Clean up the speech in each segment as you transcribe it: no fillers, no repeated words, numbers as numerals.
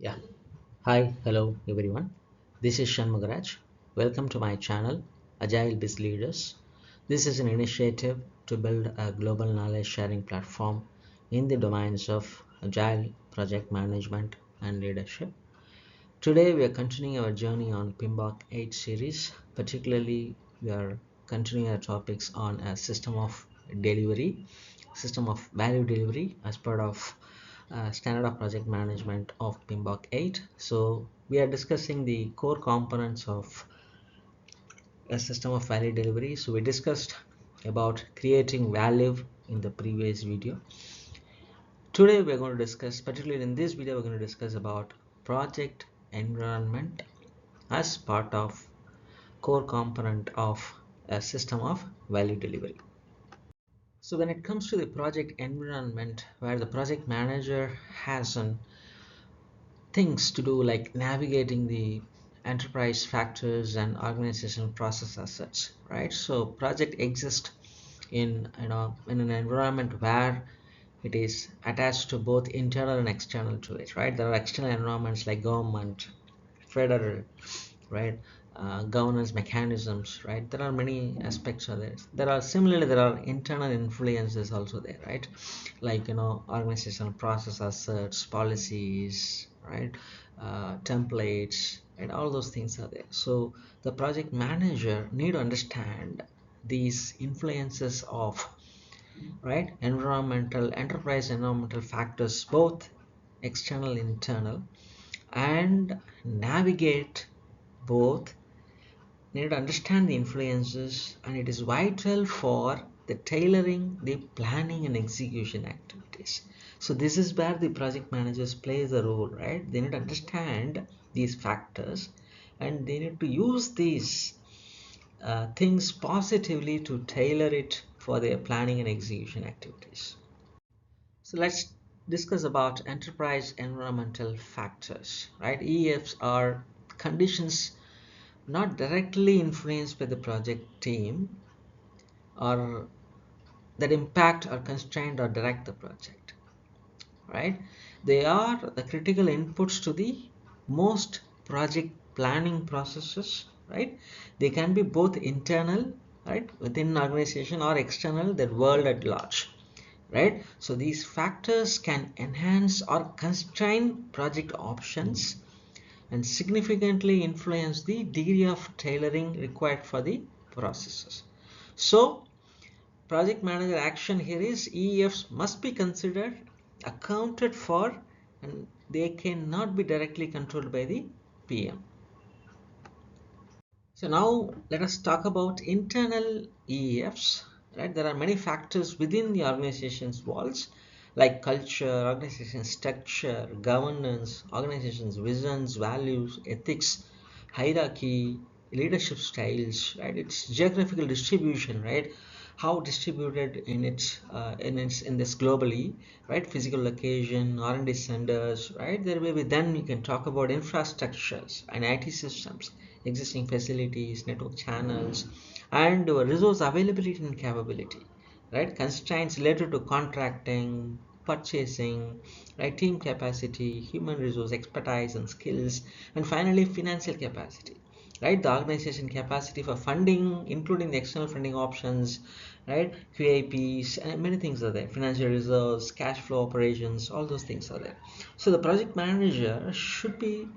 Yeah. Hi, hello everyone. This is Shanmugaraj. Welcome to my channel, AgileBizLeaders. This is an initiative to build a global knowledge sharing platform in the domains of agile project management and leadership. Today we are continuing our journey on PMBOK8 series. Particularly, we are continuing our topics on a system of value delivery as part of standard of project management of PMBOK8. So we are discussing the core components of a system of value delivery. So we discussed about creating value in the previous video. Today we're going to discuss, particularly in this video, we're going to discuss about project environment as part of core component of a system of value delivery. So when it comes to the project environment, where the project manager has some things to do like navigating the enterprise factors and organizational process assets, right? So project exists in in an environment where it is attached to both internal and external to it, right? There are external environments like government, federal, right? Governance mechanisms, right? There are many aspects of this. There are internal influences also there, right? Like organizational process asserts, policies, right? Templates, and all those things are there. So the project manager need to understand these influences of, right, enterprise environmental factors, both external internal, and navigate both. Need to understand the influences, and it is vital for the tailoring the planning and execution activities. So this is where the project managers plays a role, right? They need to understand these factors, and they need to use these things positively to tailor it for their planning and execution activities. So let's discuss about enterprise environmental factors, right? EFs are conditions not directly influenced by the project team, or that impact or constrain or direct the project, right? They are the critical inputs to the most project planning processes, right? They can be both internal, right, within an organization, or external, the world at large, right? So these factors can enhance or constrain project options and significantly influence the degree of tailoring required for the processes. So project manager action here is EFs must be considered, accounted for, and they cannot be directly controlled by the PM. So now let us talk about internal EFs. Right, there are many factors within the organization's walls, like culture, organization structure, governance, organization's visions, values, ethics, hierarchy, leadership styles. Right, its geographical distribution. Right, how distributed in this globally, right? Physical location, R&D centers, right? There will be, then you can talk about infrastructures and IT systems, existing facilities, network channels, and resource availability and capability, right? Constraints related to contracting, purchasing, right? Team capacity, human resource expertise and skills, and finally financial capacity, right? The organization capacity for funding, including the external funding options, right? QAPs, and many things are there. Financial reserves, cash flow operations, all those things are there. So the project manager should be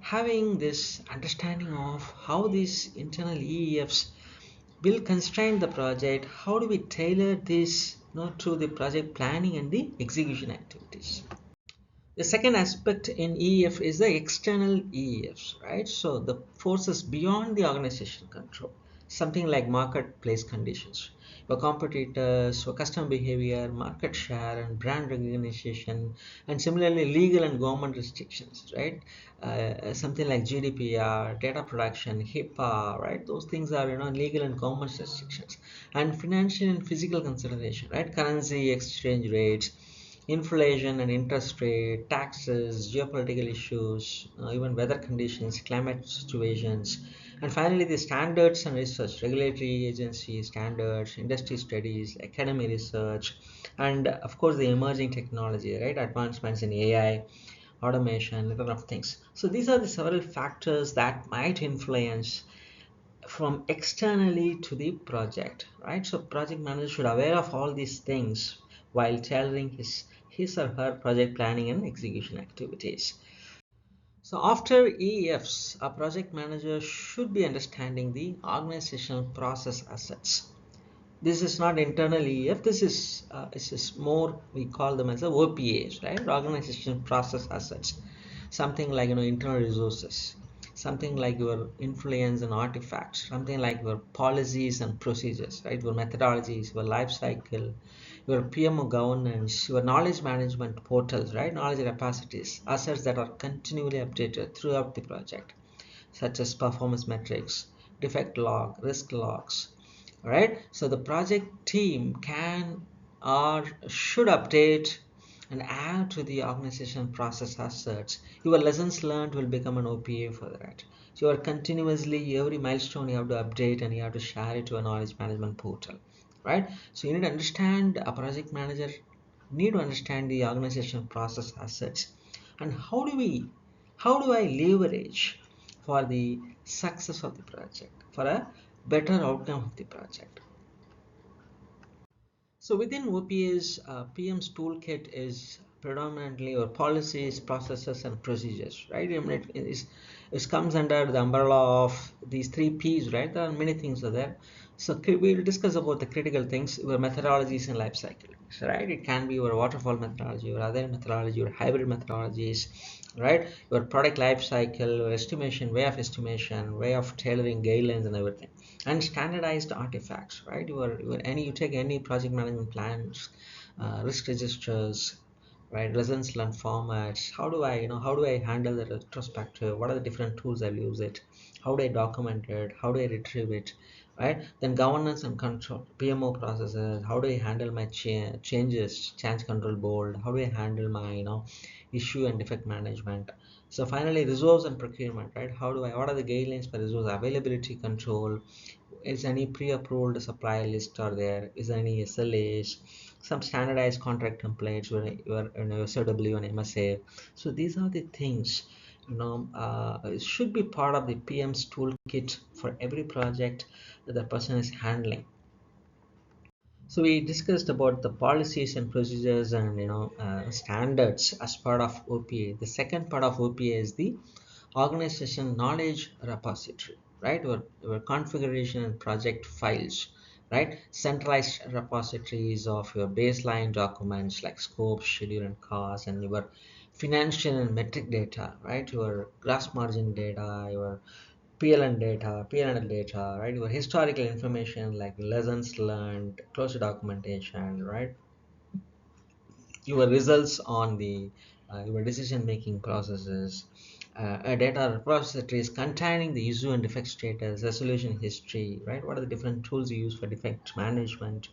having this understanding of how these internal EEFs will constrain the project. How do we tailor this, to the project planning and the execution activities? The second aspect in EEF is the external EEFs, right? So the forces beyond the organization control, something like marketplace conditions, your competitors, your customer behavior, market share, and brand recognition, and similarly legal and government restrictions, right? Something like GDPR, data protection, HIPAA, right? Those things are legal and government restrictions, and financial and physical consideration, right? Currency exchange rates, inflation and interest rate, taxes, geopolitical issues, even weather conditions, climate situations, and finally the standards and research, regulatory agency standards, industry studies, academic research, and of course the emerging technology, right? Advancements in AI, automation, a lot of things. So these are the several factors that might influence from externally to the project, right? So project manager should aware of all these things while tailoring his or her project planning and execution activities. So after EFs, a project manager should be understanding the organizational process assets. This is not internal EF. This is more, we call them as a OPAs, right? Organization process assets. Something like internal resources, something like your influence and artifacts, something like your policies and procedures, right? Your methodologies, your life cycle, your PMO governance, your knowledge management portals, right? Knowledge repositories, assets that are continually updated throughout the project, such as performance metrics, defect log, risk logs, right? So the project team can or should update and add to the organization process assets. Your lessons learned will become an OPA for that. So you are continuously, every milestone you have to update and you have to share it to a knowledge management portal, right? So you need to understand, a project manager need to understand the organization process assets, and how do I leverage for the success of the project, for a better outcome of the project. So within OPA's, PM's toolkit is predominantly our policies, processes, and procedures, right? I mean, it comes under the umbrella of these three P's, right? There are many things are there. So we'll discuss about the critical things, your methodologies and life cycle, right? It can be your waterfall methodology, your other methodology, your hybrid methodologies, right? Your product life cycle, your estimation, way of tailoring guidelines and everything, and standardized artifacts, right? You take any project management plans, risk registers, right? Lessons learned formats. How do I handle the retrospective? What are the different tools I'll use it? How do I document it? How do I retrieve it? Right? Then governance and control, PMO processes. How do I handle my changes, change control board? How do I handle my issue and defect management? So finally, resource and procurement, right? What are the guidelines for resource availability control? Is any pre-approved supply list are there? Is there any SLAs? Some standardized contract templates, your SOW and MSA. So these are the things, it should be part of the PM's toolkit for every project that the person is handling. So we discussed about the policies and procedures and standards as part of OPA. The second part of OPA is the organization knowledge repository, right? Your configuration and project files, right? Centralized repositories of your baseline documents like scope, schedule, and cost, and your financial and metric data, right? Your gross margin data, your PL&L data, right? Your historical information like lessons learned, close documentation, right? Your results on the your decision making processes, a data repositories containing the issue and defect status, resolution history, right? What are the different tools you use for defect management,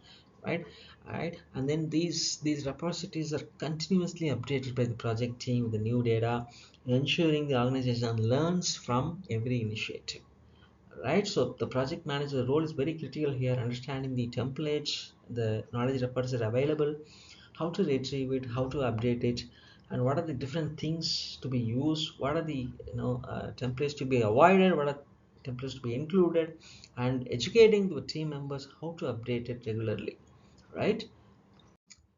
right? Right, and then these repositories are continuously updated by the project team with the new data, ensuring the organization learns from every initiative, right? So the project manager role is very critical here, understanding the templates, the knowledge reports are available, how to retrieve it, how to update it, and what are the different things to be used, what are the templates to be avoided, what are templates to be included, and educating the team members how to update it regularly, right?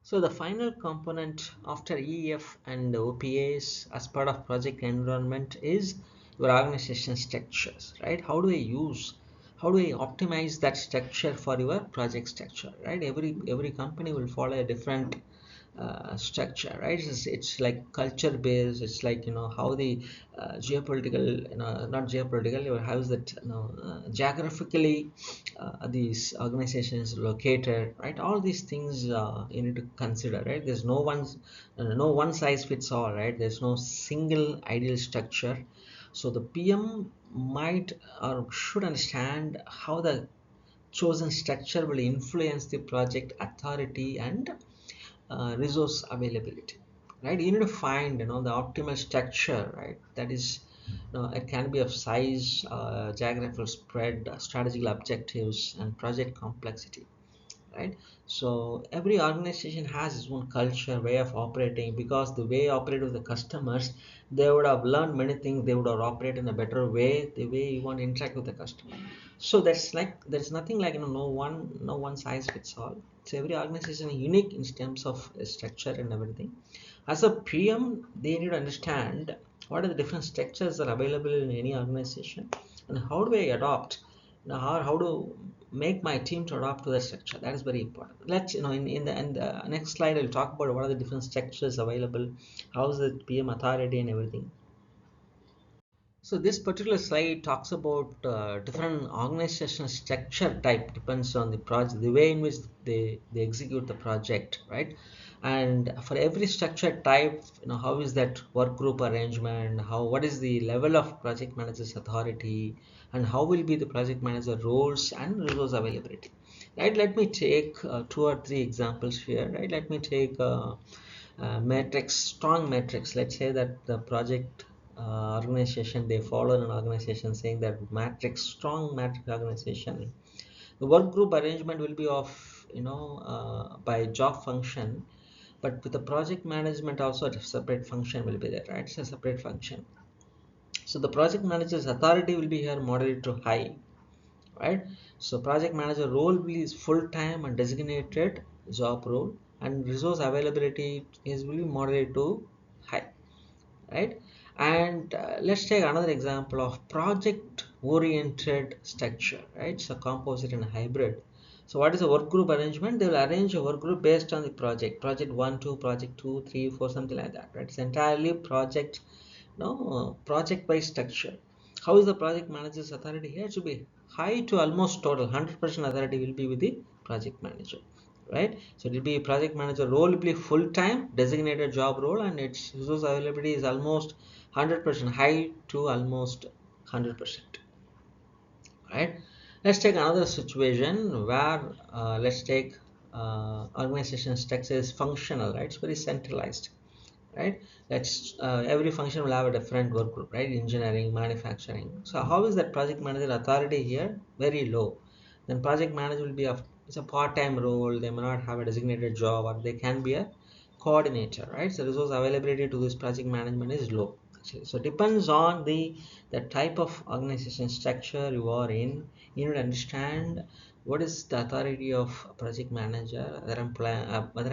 So the final component after EF and OPAs as part of project environment is your organization structures, right? How do I optimize that structure for your project structure, right? Every company will follow a different structure, right? It's like culture based. It's like how the geopolitical, not geopolitical, or how is that geographically these organizations located, right? All these things you need to consider, right? There's no one size fits all, right? There's no single ideal structure. So the PM might or should understand how the chosen structure will influence the project authority and resource availability, right? You need to find the optimal structure, right? That is, it can be of size, geographical spread, strategical objectives, and project complexity, right? So every organization has its own culture, way of operating, because the way operate with the customers, they would have learned many things, they would have operated in a better way, the way you want to interact with the customer. So that's like, there's nothing like, no one size fits all. So every organization is unique in terms of structure and everything. As a PM, they need to understand what are the different structures that are available in any organization, and how do I adopt, how to make my team to adopt to the structure. That is very important. Let's, in the next slide, I'll talk about what are the different structures available, how is the PM authority and everything. So this particular slide talks about different organizational structure type, depends on the project, the way in which they execute the project, right? And for every structure type, how is that work group arrangement, what is the level of project manager's authority, and how will be the project manager roles and resource availability, right? Let me take two or three examples here, right? Let me take matrix, strong matrix. Let's say that the project organization, they follow an organization saying that matrix, strong matrix organization. The work group arrangement will be of, by job function, but with the project management also a separate function will be there, right? It's a separate function. So the project manager's authority will be here moderate to high, right? So project manager role is full-time and designated job role, and resource availability is will be moderate to high, right? And let's take another example of project oriented structure, right? So composite and hybrid. So what is a work group arrangement? They will arrange a work group based on the project 1 2, project 2 3 4, something like that, right? It's entirely project, no, project by structure. How is the project manager's authority here? It should be high to almost total 100% authority will be with the project manager, right? So it will be project manager role will be full-time designated job role, and its resource availability is almost 100%, high to almost 100%, right? Let's take another situation where let's take organization structure is functional, right? It's very centralized, right? That's every function will have a different work group, right? Engineering, manufacturing. So how is that project manager authority here? Very low. Then project manager will be it's a part-time role, they may not have a designated job, or they can be a coordinator, right? So resource availability to this project management is low. So depends on the type of organization structure you are in. You need to understand what is the authority of project manager, whether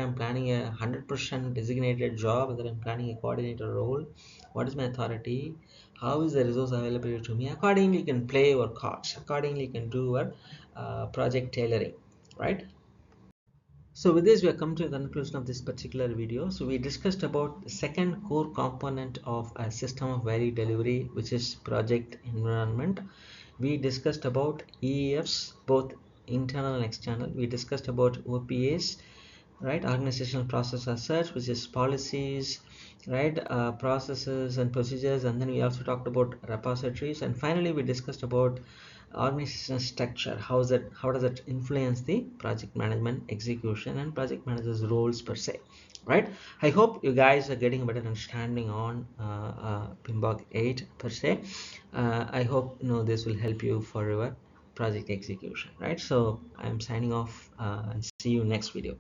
I'm planning a 100% designated job, whether I'm planning a coordinator role, what is my authority, how is the resource availability to me. Accordingly you can play your cards, accordingly you can do your project tailoring, right? So with this, we have come to the conclusion of this particular video. So we discussed about the second core component of a system of value delivery, which is project environment. We discussed about EEFs, both internal and external. We discussed about OPAs, right? Organizational process as such, which is policies, right? Processes and procedures. And then we also talked about repositories. And finally, we discussed about organizational structure. How does it influence the project management execution and project managers roles per se, right? I hope you guys are getting a better understanding on PMBOK 8 per se. I hope this will help you for your project execution, right? So I'm signing off and see you next video.